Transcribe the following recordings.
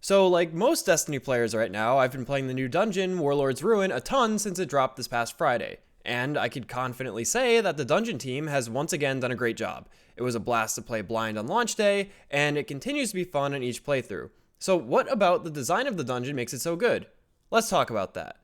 So like most Destiny players right now, I've been playing the new dungeon, Warlord's Ruin, a ton since it dropped this past Friday. And I could confidently say that the dungeon team has once again done a great job. It was a blast to play blind on launch day, and it continues to be fun in each playthrough. So what about the design of the dungeon makes it so good? Let's talk about that.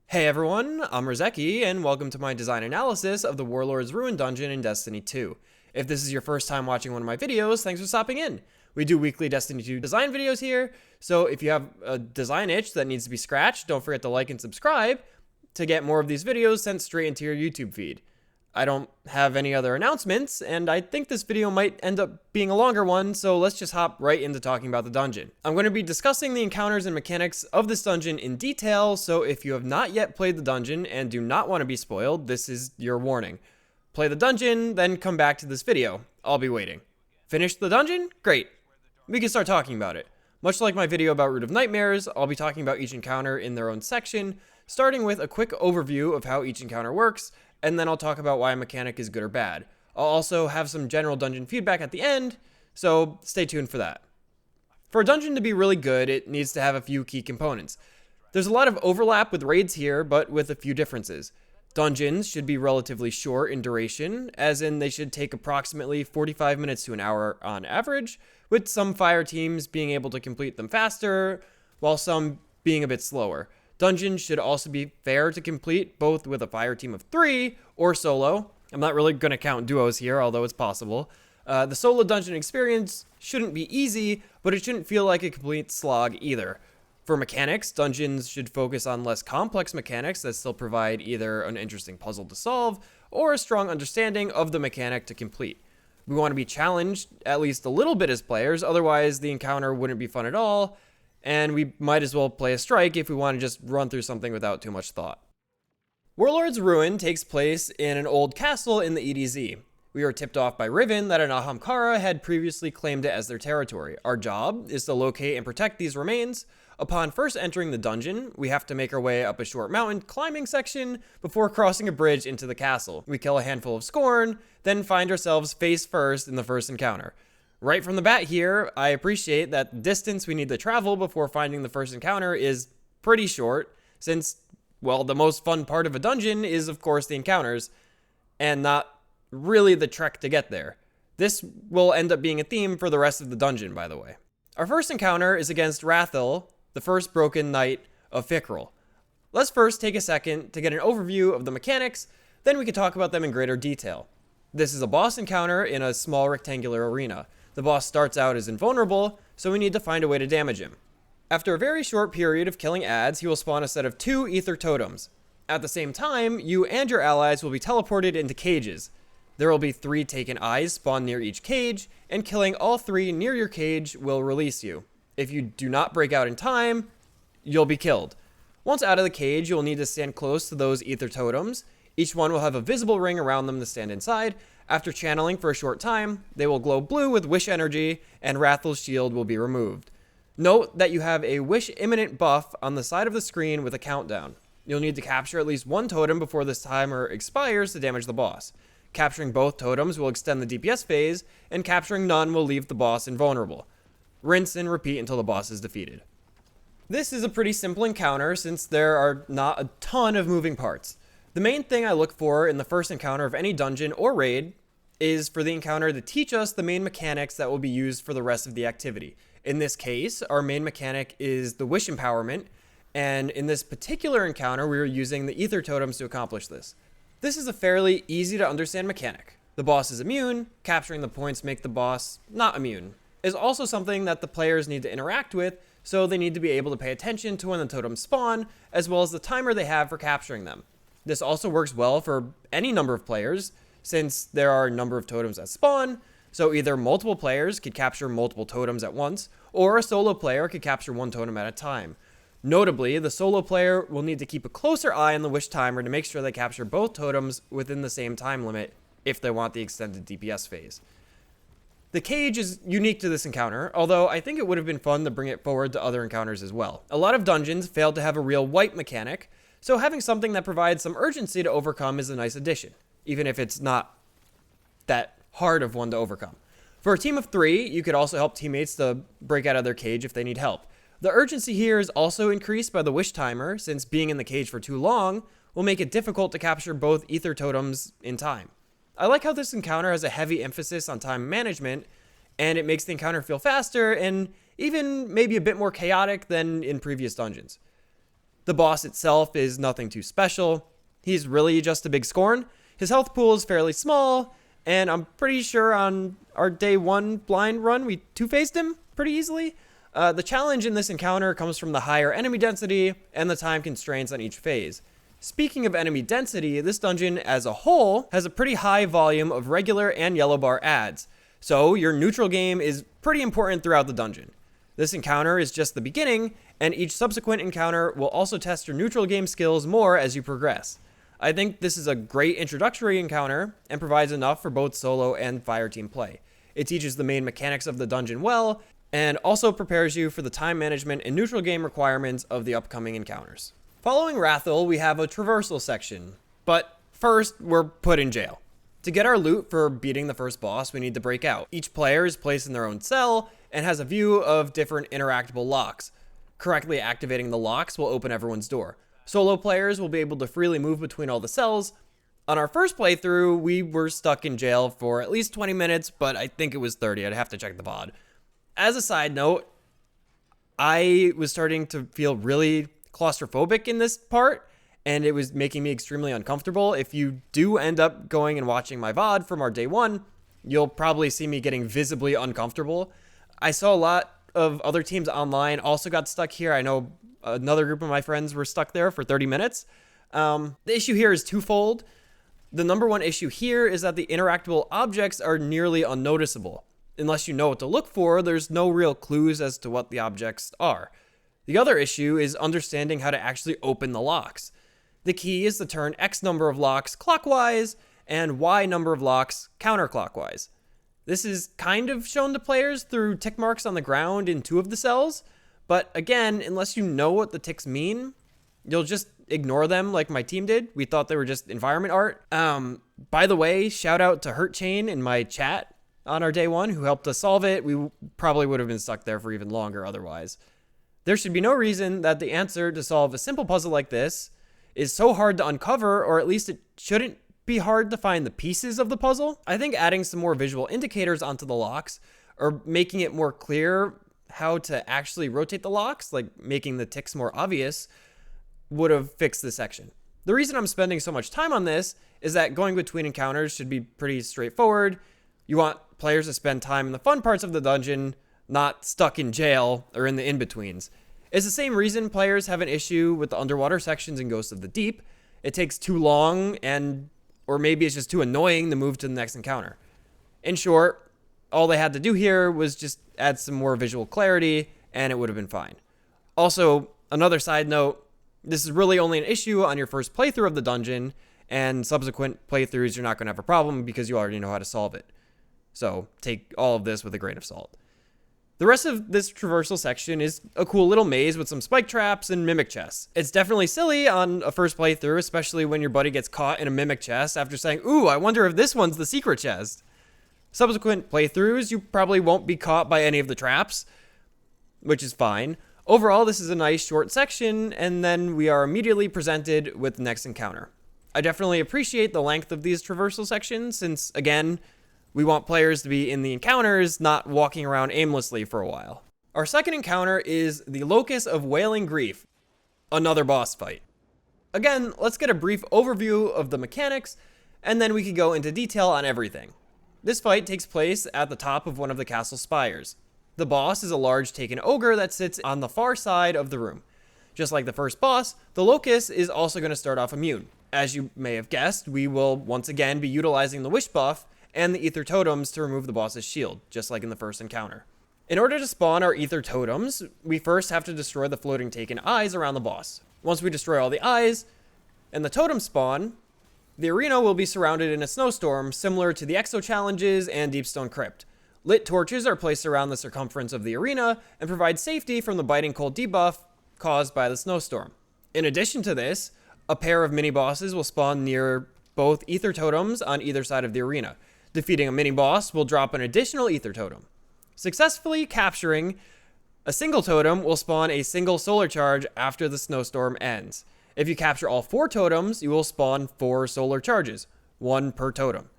Hey everyone, I'm Rzeki, and welcome to my design analysis of the Warlord's Ruin dungeon in Destiny 2. If this is your first time watching one of my videos, thanks for stopping in. We do weekly Destiny 2 design videos here, so if you have a design itch that needs to be scratched, don't forget to like and subscribe to get more of these videos sent straight into your YouTube feed. I don't have any other announcements, and I think this video might end up being a longer one, so let's just hop right into talking about the dungeon. I'm going to be discussing the encounters and mechanics of this dungeon in detail, so if you have not yet played the dungeon and do not want to be spoiled, this is your warning. Play the dungeon, then come back to this video. I'll be waiting. Finish the dungeon? Great. We can start talking about it. Much like my video about Root of Nightmares, I'll be talking about each encounter in their own section, starting with a quick overview of how each encounter works, and then I'll talk about why a mechanic is good or bad. I'll also have some general dungeon feedback at the end, so stay tuned for that. For a dungeon to be really good, it needs to have a few key components. There's a lot of overlap with raids here, but with a few differences. Dungeons should be relatively short in duration, as in they should take approximately 45 minutes to an hour on average, with some fire teams being able to complete them faster, while some being a bit slower. Dungeons should also be fair to complete, both with a fire team of 3 or solo. I'm not really going to count duos here, although it's possible. The solo dungeon experience shouldn't be easy, but it shouldn't feel like a complete slog either. For mechanics, dungeons should focus on less complex mechanics that still provide either an interesting puzzle to solve or a strong understanding of the mechanic to complete. We want to be challenged at least a little bit as players, otherwise the encounter wouldn't be fun at all, and we might as well play a strike if we want to just run through something without too much thought. Warlord's Ruin takes place in an old castle in the EDZ. We were tipped off by Riven that an Ahamkara had previously claimed it as their territory. Our job is to locate and protect these remains. Upon first entering the dungeon, we have to make our way up a short mountain climbing section before crossing a bridge into the castle. We kill a handful of Scorn, then find ourselves face first in the first encounter. Right from the bat here, I appreciate that the distance we need to travel before finding the first encounter is pretty short, since, well, the most fun part of a dungeon is, of course, the encounters, and not really the trek to get there. This will end up being a theme for the rest of the dungeon, by the way. Our first encounter is against Rathl, the first broken knight of Fickrel. Let's first take a second to get an overview of the mechanics, then we can talk about them in greater detail. This is a boss encounter in a small rectangular arena. The boss starts out as invulnerable, so we need to find a way to damage him. After a very short period of killing adds, he will spawn a set of 2 ether totems. At the same time, you and your allies will be teleported into cages. There will be 3 taken eyes spawned near each cage, and killing all 3 near your cage will release you. If you do not break out in time, you'll be killed. Once out of the cage, you'll need to stand close to those ether totems. Each one will have a visible ring around them to stand inside. After channeling for a short time, they will glow blue with wish energy, and Rathl's shield will be removed. Note that you have a wish imminent buff on the side of the screen with a countdown. You'll need to capture at least 1 totem before this timer expires to damage the boss. Capturing both totems will extend the DPS phase, and capturing none will leave the boss invulnerable. Rinse and repeat until the boss is defeated. This is a pretty simple encounter since there are not a ton of moving parts. The main thing I look for in the first encounter of any dungeon or raid is for the encounter to teach us the main mechanics that will be used for the rest of the activity. In this case, our main mechanic is the wish empowerment, and in this particular encounter, we are using the ether totems to accomplish this. This is a fairly easy to understand mechanic. The boss is immune, capturing the points make the boss not immune. Is also something that the players need to interact with, so they need to be able to pay attention to when the totems spawn, as well as the timer they have for capturing them. This also works well for any number of players, since there are a number of totems that spawn, so either multiple players could capture multiple totems at once, or a solo player could capture 1 totem at a time. Notably, the solo player will need to keep a closer eye on the wish timer to make sure they capture both totems within the same time limit if they want the extended DPS phase. The cage is unique to this encounter, although I think it would have been fun to bring it forward to other encounters as well. A lot of dungeons failed to have a real wipe mechanic, so having something that provides some urgency to overcome is a nice addition, even if it's not that hard of one to overcome. For a team of 3, you could also help teammates to break out of their cage if they need help. The urgency here is also increased by the wish timer, since being in the cage for too long will make it difficult to capture both ether totems in time. I like how this encounter has a heavy emphasis on time management, and it makes the encounter feel faster and even maybe a bit more chaotic than in previous dungeons. The boss itself is nothing too special. He's really just a big scorn. His health pool is fairly small, and I'm pretty sure on our day 1 blind run, we two-faced him pretty easily. The challenge in this encounter comes from the higher enemy density and the time constraints on each phase. Speaking of enemy density, this dungeon as a whole has a pretty high volume of regular and yellow bar adds, so your neutral game is pretty important throughout the dungeon. This encounter is just the beginning, and each subsequent encounter will also test your neutral game skills more as you progress. I think this is a great introductory encounter and provides enough for both solo and fireteam play. It teaches the main mechanics of the dungeon well, and also prepares you for the time management and neutral game requirements of the upcoming encounters. Following Rathl, we have a traversal section, but first we're put in jail. To get our loot for beating the first boss, we need to break out. Each player is placed in their own cell and has a view of different interactable locks. Correctly activating the locks will open everyone's door. Solo players will be able to freely move between all the cells. On our first playthrough, we were stuck in jail for at least 20 minutes, but I think it was 30. I'd have to check the VOD. As a side note, I was starting to feel really claustrophobic in this part, and it was making me extremely uncomfortable. If you do end up going and watching my VOD from our day 1, you'll probably see me getting visibly uncomfortable. I saw a lot of other teams online also got stuck here. I know another group of my friends were stuck there for 30 minutes. The issue here is twofold. The number one issue here is that the interactable objects are nearly unnoticeable. Unless you know what to look for, there's no real clues as to what the objects are. The other issue is understanding how to actually open the locks. The key is to turn X number of locks clockwise and Y number of locks counterclockwise. This is kind of shown to players through tick marks on the ground in 2 of the cells, but again, unless you know what the ticks mean, you'll just ignore them like my team did. We thought they were just environment art. By the way, shout out to Hurt Chain in my chat on our day 1 who helped us solve it. We probably would have been stuck there for even longer otherwise. There should be no reason that the answer to solve a simple puzzle like this is so hard to uncover, or at least it shouldn't be hard to find the pieces of the puzzle. I think adding some more visual indicators onto the locks, or making it more clear how to actually rotate the locks, like making the ticks more obvious, would have fixed this section. The reason I'm spending so much time on this is that going between encounters should be pretty straightforward. You want players to spend time in the fun parts of the dungeon, not stuck in jail or in the in-betweens. It's the same reason players have an issue with the underwater sections in Ghosts of the Deep. It takes too long, or maybe it's just too annoying to move to the next encounter. In short, all they had to do here was just add some more visual clarity, and it would have been fine. Also, another side note, this is really only an issue on your first playthrough of the dungeon, and subsequent playthroughs you're not going to have a problem because you already know how to solve it. So take all of this with a grain of salt. The rest of this traversal section is a cool little maze with some spike traps and mimic chests. It's definitely silly on a first playthrough, especially when your buddy gets caught in a mimic chest after saying, "Ooh, I wonder if this one's the secret chest." Subsequent playthroughs, you probably won't be caught by any of the traps, which is fine. Overall, this is a nice short section, and then we are immediately presented with the next encounter. I definitely appreciate the length of these traversal sections, since, again, we want players to be in the encounters, not walking around aimlessly for a while. Our second encounter is the Locus of Wailing Grief, another boss fight. Again, let's get a brief overview of the mechanics, and then we can go into detail on everything. This fight takes place at the top of one of the castle spires. The boss is a large taken ogre that sits on the far side of the room. Just like the first boss, the Locus is also going to start off immune. As you may have guessed, we will once again be utilizing the wish buff and the ether totems to remove the boss's shield, just like in the first encounter. In order to spawn our ether totems, we first have to destroy the floating taken eyes around the boss. Once we destroy all the eyes and the totems spawn, the arena will be surrounded in a snowstorm similar to the Exo challenges and Deepstone Crypt. Lit torches are placed around the circumference of the arena and provide safety from the biting cold debuff caused by the snowstorm. In addition to this, a pair of mini bosses will spawn near both ether totems on either side of the arena. Defeating a mini boss will drop an additional ether totem. Successfully capturing A single totem will spawn a single solar charge after the snowstorm ends. If you capture all 4 totems, you will spawn 4 solar charges, 1 per totem.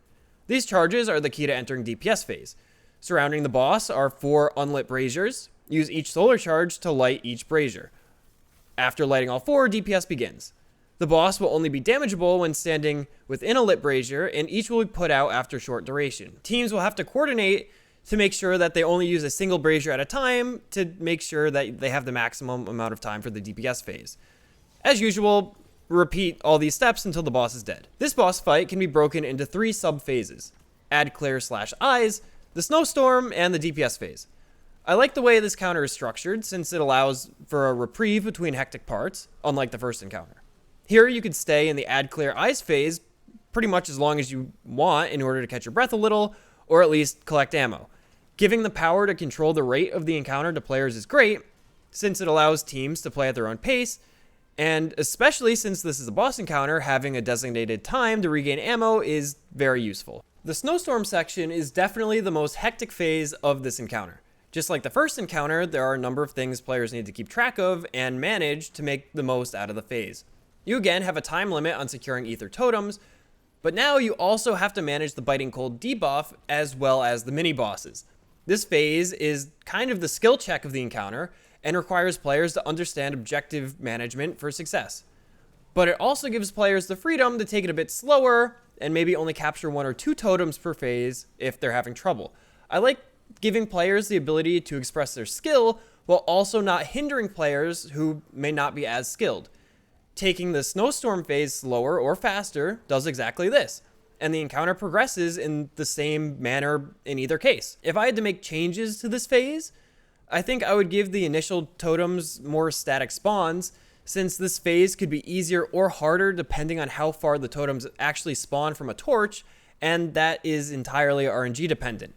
These charges are the key to entering DPS phase. Surrounding the boss are 4 unlit braziers. Use each solar charge to light each brazier. After lighting all 4, DPS begins. The boss will only be damageable when standing within a lit brazier, and each will be put out after short duration. Teams will have to coordinate to make sure that they only use a single brazier at a time to make sure that they have the maximum amount of time for the DPS phase. As usual, repeat all these steps until the boss is dead. This boss fight can be broken into 3 sub-phases: Add Clear/Eyes, the Snowstorm, and the DPS phase. I like the way this counter is structured since it allows for a reprieve between hectic parts, unlike the first encounter. Here you could stay in the Add Clear Eyes phase pretty much as long as you want in order to catch your breath a little, or at least collect ammo. Giving the power to control the rate of the encounter to players is great, since it allows teams to play at their own pace, and especially since this is a boss encounter, having a designated time to regain ammo is very useful. The Snowstorm section is definitely the most hectic phase of this encounter. Just like the first encounter, there are a number of things players need to keep track of and manage to make the most out of the phase. You again have a time limit on securing ether totems, but now you also have to manage the Biting Cold debuff as well as the mini bosses. This phase is kind of the skill check of the encounter and requires players to understand objective management for success. But it also gives players the freedom to take it a bit slower and maybe only capture 1 or 2 totems per phase if they're having trouble. I like giving players the ability to express their skill while also not hindering players who may not be as skilled. Taking the Snowstorm phase slower or faster does exactly this, and the encounter progresses in the same manner in either case. If I had to make changes to this phase, I think I would give the initial totems more static spawns, since this phase could be easier or harder depending on how far the totems actually spawn from a torch, and that is entirely RNG dependent.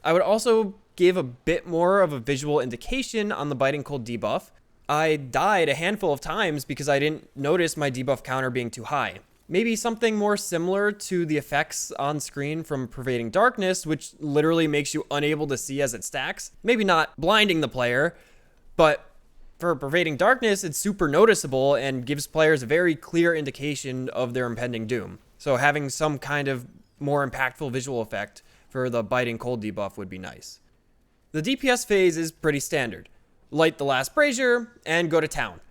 I would also give a bit more of a visual indication on the Biting Cold debuff. I died a handful of times because I didn't notice my debuff counter being too high. Maybe something more similar to the effects on screen from Pervading Darkness, which literally makes you unable to see as it stacks. Maybe not blinding the player, but for Pervading Darkness, it's super noticeable and gives players a very clear indication of their impending doom. So having some kind of more impactful visual effect for the Biting Cold debuff would be nice. The DPS phase is pretty standard. Light the last brazier and go to town.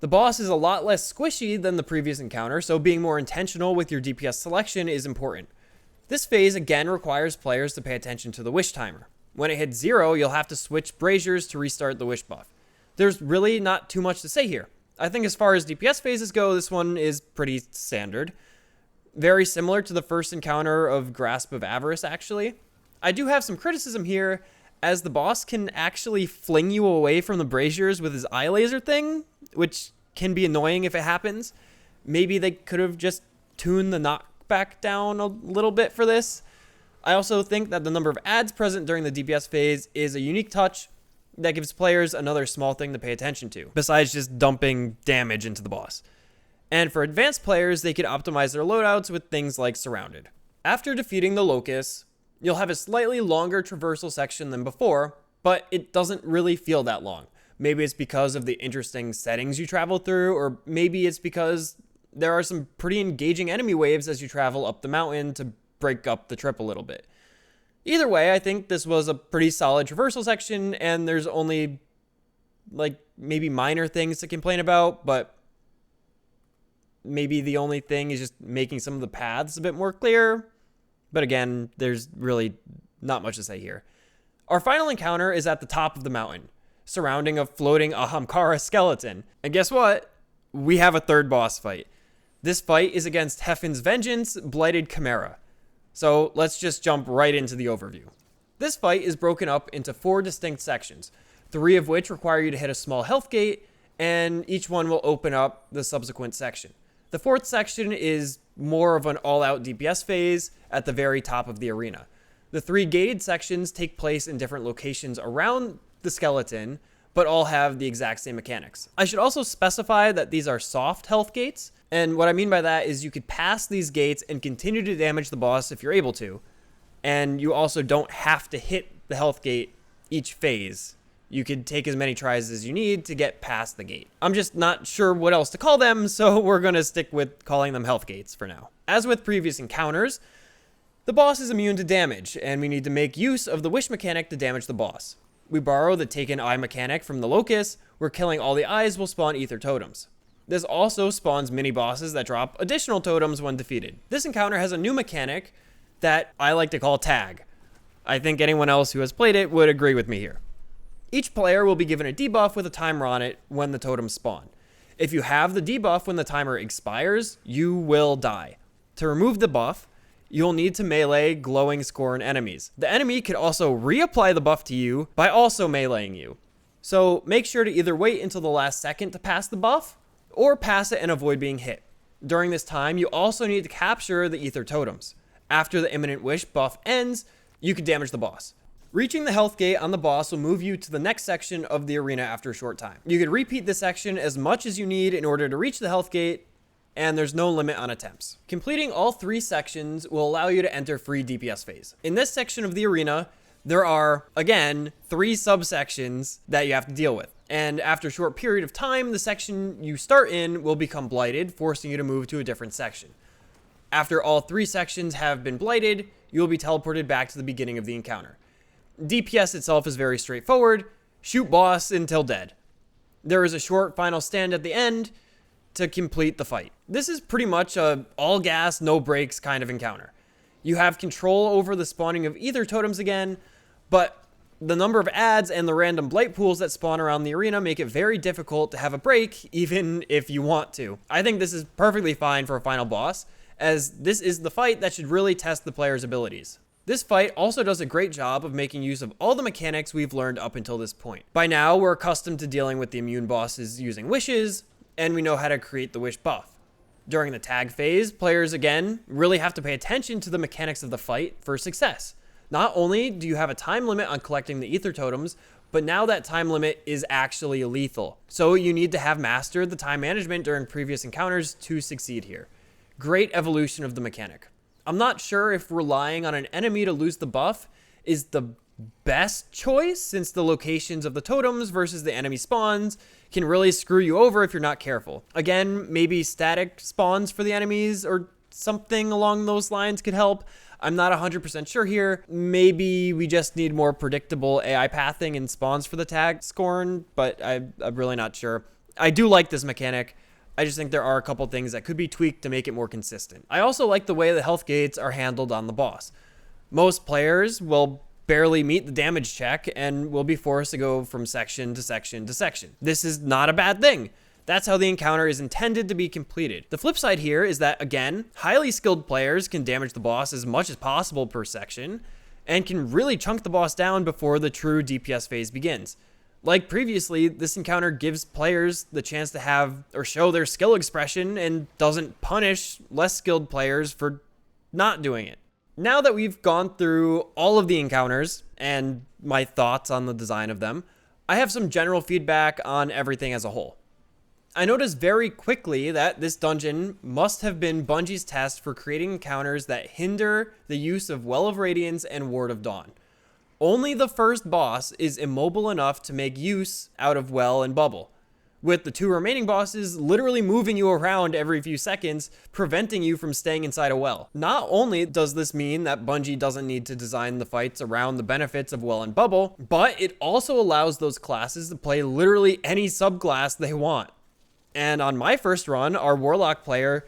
The boss is a lot less squishy than the previous encounter, so being more intentional with your DPS selection is important. This phase again requires players to pay attention to the wish timer. When it hits 0, you'll have to switch braziers to restart the wish buff. There's really not too much to say here. I think as far as DPS phases go, this one is pretty standard. Very similar to the first encounter of Grasp of Avarice, actually. I do have some criticism here, as the boss can actually fling you away from the braziers with his eye laser thing, which can be annoying if it happens. Maybe they could have just tuned the knockback down a little bit for this. I also think that the number of adds present during the DPS phase is a unique touch that gives players another small thing to pay attention to, besides just dumping damage into the boss. And for advanced players, they can optimize their loadouts with things like Surrounded. After defeating the Locus, you'll have a slightly longer traversal section than before, but it doesn't really feel that long. Maybe it's because of the interesting settings you travel through, or maybe it's because there are some pretty engaging enemy waves as you travel up the mountain to break up the trip a little bit. Either way, I think this was a pretty solid traversal section, and there's only maybe minor things to complain about, but maybe the only thing is just making some of the paths a bit more clear. But again, there's really not much to say here. Our final encounter is at the top of the mountain, surrounding a floating Ahamkara skeleton. And guess what? We have a third boss fight. This fight is against Heffin's Vengeance, Blighted Chimera. So let's just jump right into the overview. This fight is broken up into 4 distinct sections, 3 of which require you to hit a small health gate, and each one will open up the subsequent section. The 4th section is more of an all-out DPS phase at the very top of the arena. The 3 gated sections take place in different locations around the skeleton, but all have the exact same mechanics. I should also specify that these are soft health gates, and what I mean by that is you could pass these gates and continue to damage the boss if you're able to, and you also don't have to hit the health gate each phase. You could take as many tries as you need to get past the gate. I'm just not sure what else to call them, so we're going to stick with calling them health gates for now. As with previous encounters, the boss is immune to damage, and we need to make use of the wish mechanic to damage the boss. We borrow the take an eye mechanic from the Locus, where killing all the eyes will spawn ether totems. This also spawns mini bosses that drop additional totems when defeated. This encounter has a new mechanic that I like to call tag. I think anyone else who has played it would agree with me here. Each player will be given a debuff with a timer on it when the totems spawn. If you have the debuff when the timer expires, you will die. To remove the buff, you'll need to melee glowing scorn enemies. The enemy could also reapply the buff to you by also meleeing you. So make sure to either wait until the last second to pass the buff, or pass it and avoid being hit. During this time, you also need to capture the ether totems. After the imminent wish buff ends, you can damage the boss. Reaching the health gate on the boss will move you to the next section of the arena after a short time. You can repeat this section as much as you need in order to reach the health gate, and there's no limit on attempts. Completing all 3 sections will allow you to enter free DPS phase. In this section of the arena, there are, again, 3 subsections that you have to deal with. And after a short period of time, the section you start in will become blighted, forcing you to move to a different section. After all 3 sections have been blighted, you will be teleported back to the beginning of the encounter. DPS itself is very straightforward. Shoot boss until dead. There is a short final stand at the end to complete the fight. This is pretty much a all gas, no brakes kind of encounter. You have control over the spawning of ether totems again, but the number of adds and the random blight pools that spawn around the arena make it very difficult to have a break, even if you want to. I think this is perfectly fine for a final boss, as this is the fight that should really test the player's abilities. This fight also does a great job of making use of all the mechanics we've learned up until this point. By now, we're accustomed to dealing with the immune bosses using wishes, and we know how to create the wish buff. During the tag phase, players again really have to pay attention to the mechanics of the fight for success. Not only do you have a time limit on collecting the ether totems, but now that time limit is actually lethal. So you need to have mastered the time management during previous encounters to succeed here. Great evolution of the mechanic. I'm not sure if relying on an enemy to lose the buff is the best choice, since the locations of the totems versus the enemy spawns can really screw you over if you're not careful. Again, maybe static spawns for the enemies or something along those lines could help. I'm not 100% sure here. Maybe we just need more predictable AI pathing and spawns for the tag scorn, but I'm really not sure. I do like this mechanic. I just think there are a couple things that could be tweaked to make it more consistent. I also like the way the health gates are handled on the boss. Most players will barely meet the damage check and will be forced to go from section to section to section. This is not a bad thing. That's how the encounter is intended to be completed. The flip side here is that, again, highly skilled players can damage the boss as much as possible per section and can really chunk the boss down before the true DPS phase begins. Like previously, this encounter gives players the chance to have or show their skill expression and doesn't punish less skilled players for not doing it. Now that we've gone through all of the encounters and my thoughts on the design of them, I have some general feedback on everything as a whole. I noticed very quickly that this dungeon must have been Bungie's test for creating encounters that hinder the use of Well of Radiance and Ward of Dawn. Only the first boss is immobile enough to make use out of Well and Bubble, with the 2 remaining bosses literally moving you around every few seconds, preventing you from staying inside a well. Not only does this mean that Bungie doesn't need to design the fights around the benefits of Well and Bubble, but it also allows those classes to play literally any subclass they want. And on my first run, our Warlock player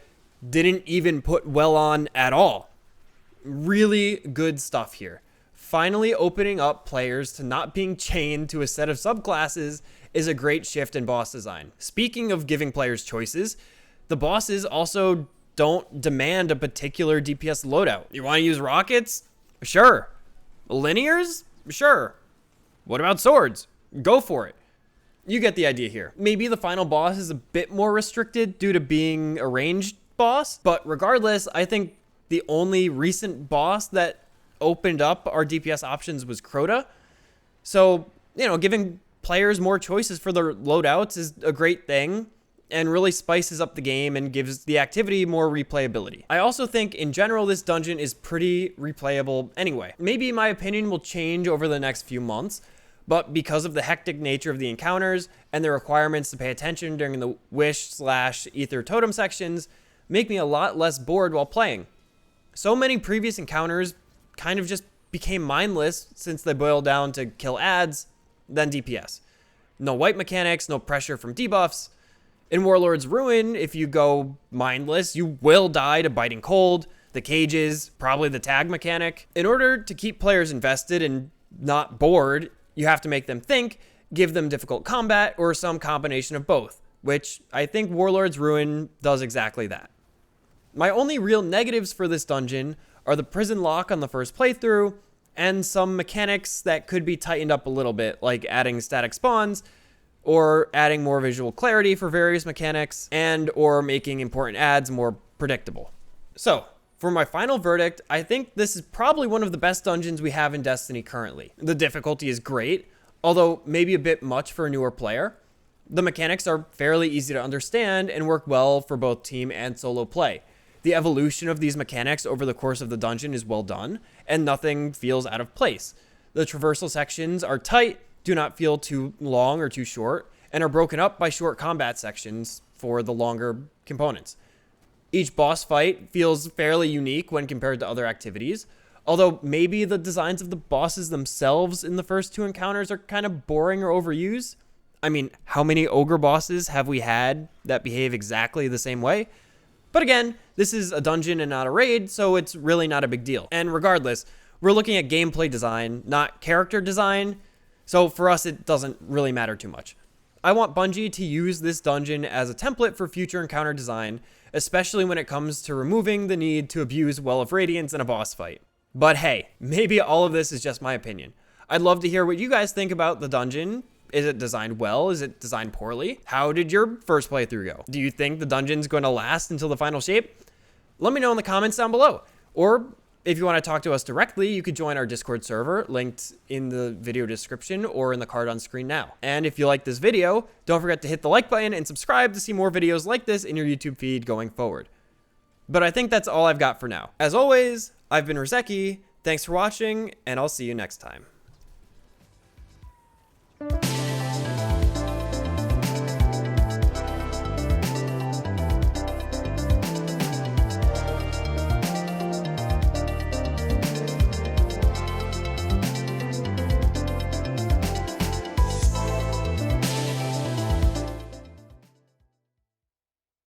didn't even put Well on at all. Really good stuff here. Finally opening up players to not being chained to a set of subclasses is a great shift in boss design. Speaking of giving players choices, the bosses also don't demand a particular DPS loadout. You want to use rockets? Sure. Linears? Sure. What about swords? Go for it. You get the idea here. Maybe the final boss is a bit more restricted due to being a ranged boss, but regardless, I think the only recent boss that opened up our DPS options was Crota. So, giving players more choices for their loadouts is a great thing and really spices up the game and gives the activity more replayability. I also think in general this dungeon is pretty replayable anyway. Maybe my opinion will change over the next few months, but because of the hectic nature of the encounters and the requirements to pay attention during the wish/ether totem sections, make me a lot less bored while playing. So many previous encounters kind of just became mindless since they boil down to kill ads, then DPS. No wipe mechanics, no pressure from debuffs. In Warlord's Ruin, if you go mindless, you will die to biting cold, the cages, probably the tag mechanic. In order to keep players invested and not bored, you have to make them think, give them difficult combat, or some combination of both, which I think Warlord's Ruin does exactly that. My only real negatives for this dungeon are the prison lock on the first playthrough, and some mechanics that could be tightened up a little bit, like adding static spawns, or adding more visual clarity for various mechanics, and or making important ads more predictable. So, for my final verdict, I think this is probably one of the best dungeons we have in Destiny currently. The difficulty is great, although maybe a bit much for a newer player. The mechanics are fairly easy to understand and work well for both team and solo play. The evolution of these mechanics over the course of the dungeon is well done, and nothing feels out of place. The traversal sections are tight, do not feel too long or too short, and are broken up by short combat sections for the longer components. Each boss fight feels fairly unique when compared to other activities, although maybe the designs of the bosses themselves in the first two encounters are kind of boring or overused. I mean, how many ogre bosses have we had that behave exactly the same way? But again, this is a dungeon and not a raid, so it's really not a big deal. And regardless, we're looking at gameplay design, not character design, so for us it doesn't really matter too much. I want Bungie to use this dungeon as a template for future encounter design, especially when it comes to removing the need to abuse Well of Radiance in a boss fight. But hey, maybe all of this is just my opinion. I'd love to hear what you guys think about the dungeon. Is it designed well? Is it designed poorly? How did your first playthrough go? Do you think the dungeon's going to last until the final shape? Let me know in the comments down below. Or if you want to talk to us directly, you could join our Discord server, linked in the video description or in the card on screen now. And if you like this video, don't forget to hit the like button and subscribe to see more videos like this in your YouTube feed going forward. But I think that's all I've got for now. As always, I've been Rizeki, thanks for watching, and I'll see you next time.